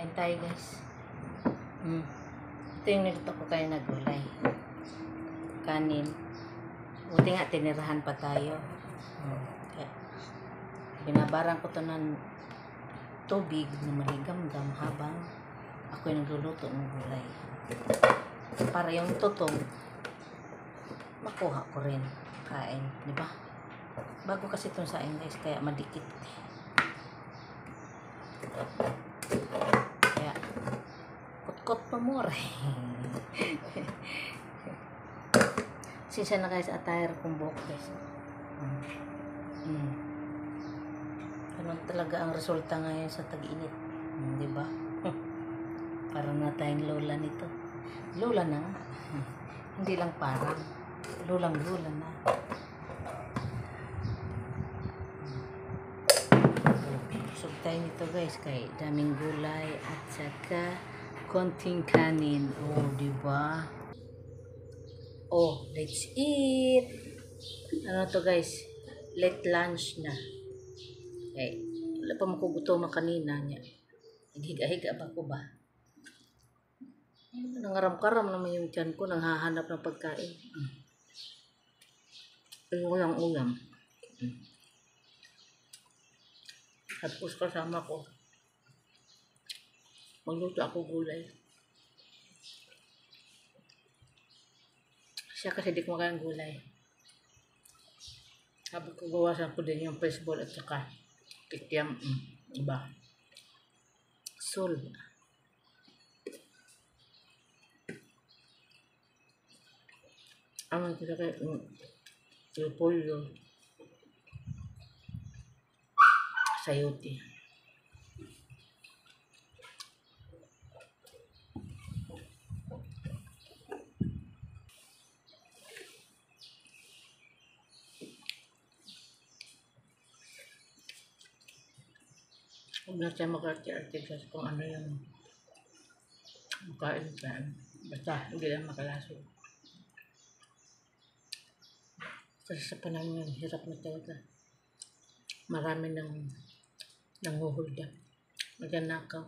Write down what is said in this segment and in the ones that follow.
Kain tayo guys. Ito yung nilito ko kayo na gulay. Kanin. Buti nga tinirahan pa tayo. Kaya, binabarang ko to ng tubig na maligam-gam habang ako yung nagluluto ng gulay. Para yung tutong makuha ko rin. Kain. Diba? Bago kasi itong saing guys. Kaya madikit. Kaya kot pa more. Sisa na guys attire kong buhok guys. Ganun talaga ang resulta ngayon sa tag-init. Diba? Parang na tayong lola nito. Lola na nga. Hindi lang parang. Lulang-lula na. Busog tayo nito guys. Kay daming gulay at saka konting kanin. Oh, diba? Oh, let's eat. Ano to guys? Late lunch na. Okay. Wala pa makugutom kanina niya. Naghiga-higa pa ko ba? Nangaram-karam naman yung tiyan ko. Nanghahanap ng pagkain. Ulang-ulam. Tapos kasama ko. Magluto ako gulay. Siya kasi di kumakain gulay. Habang ko gawasan ko din yung baseball at saka kikyam. Iba. Sol. Ang kita kayo repolyo. Sayote. Huwag na siya mag-arte-arte kung ano yung makain saan. Basta hindi lang makalaso. Kasi sa panahon yun, hirap na talaga. Marami nang nanguhulda. Maganakaw.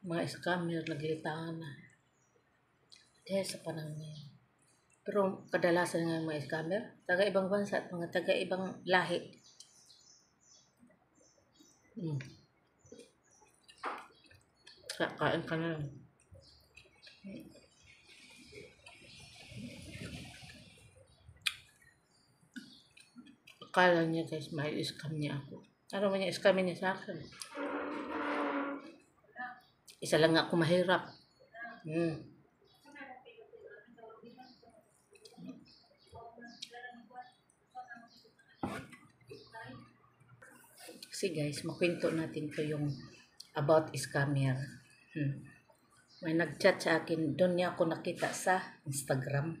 Mga scammer, naglitangan na. Dahil sa panahon yun. Pero kadalasan nga mga scammer, taga-ibang bansa at mga taga-ibang lahi. Kain ka na lang. Akala niya guys, may scam niya ako. Ano man yung scam niya sa akin? Isa lang ako mahirap. Kasi guys, makwento natin ko yung about scammer. May nag-chat sa akin, doon niya ako nakita sa Instagram.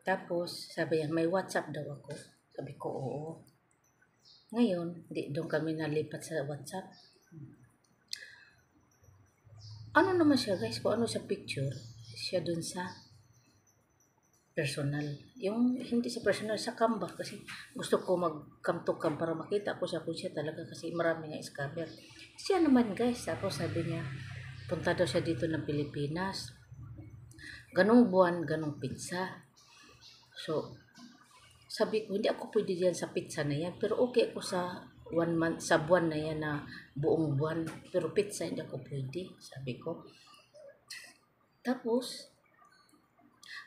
Tapos, sabi niya, may WhatsApp daw ako. Sabi ko, oo. Ngayon, doon kami nalipat sa WhatsApp. Ano naman siya guys, kung ano sa picture, siya doon sa personal. Yung hindi sa personal, sa cam ba? Kasi gusto ko mag-cam to cam para makita ko siya kung siya talaga kasi marami nga scammer. Siya naman guys, tapos sabi niya, punta daw siya dito ng Pilipinas. Ganong buwan, ganong pizza. So, sabi ko, hindi ako pwede diyan sa pizza na yan. Pero okay ako sa 1 month, sa buwan na yan na buong buwan. Pero pizza, hindi ako pwede, sabi ko. Tapos,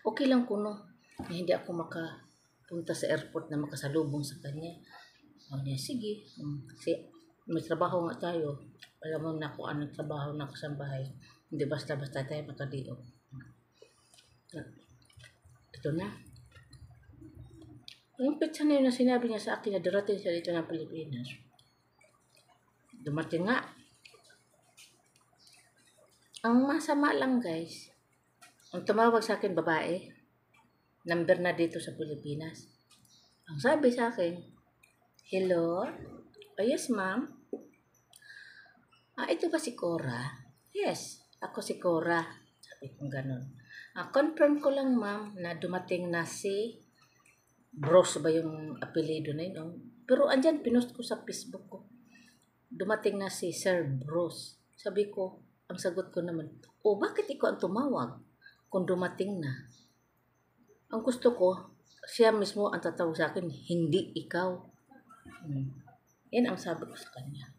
okay lang ko no, na hindi ako makapunta sa airport na makasalubong sa kanya. O niya, sige. Kasi may trabaho nga tayo. Alam mo na kung anong trabaho na kasambahay. Hindi basta-basta tayo makadiyo. Ito na. Yung pizza na yun na sinabi niya sa akin na darating siya dito ng Pilipinas. Dumating nga. Ang masama lang guys, ang tumawag sa akin babae, number na dito sa Pilipinas. Ang sabi sa akin, hello? Oh, yes ma'am. Ito ba si Cora? Yes, ako si Cora. Sabi kong ganun. Confirm ko lang ma'am na dumating na si Bros ba yung apelido na yun? Pero andyan, pinost ko sa Facebook ko. dumating na si Sir Bruce. Sabi ko, ang sagot ko naman, bakit ikaw ang tumawag kung dumating na? Ang gusto ko, siya mismo ang tatawag sa akin, hindi ikaw. Yan ang sabi ko sa kanya.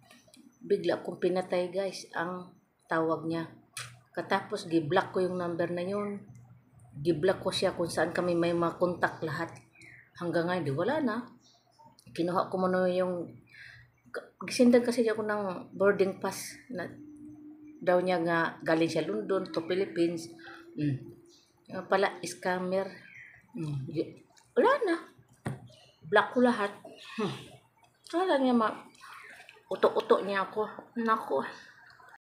Bigla kong pinatay guys ang tawag niya. Katapos gi-block ko yung number na yun. Gi-block ko siya kung saan kami may mga contact lahat. Hanggang ngayon, di wala na. Kinuha ko muna yung gisindan kasi ako ng boarding pass na daw niya nga galing siya London to Philippines. Yung pala, scammer. Wala na. Block ko lahat. Kala niya uto-uto niya ako. Nako.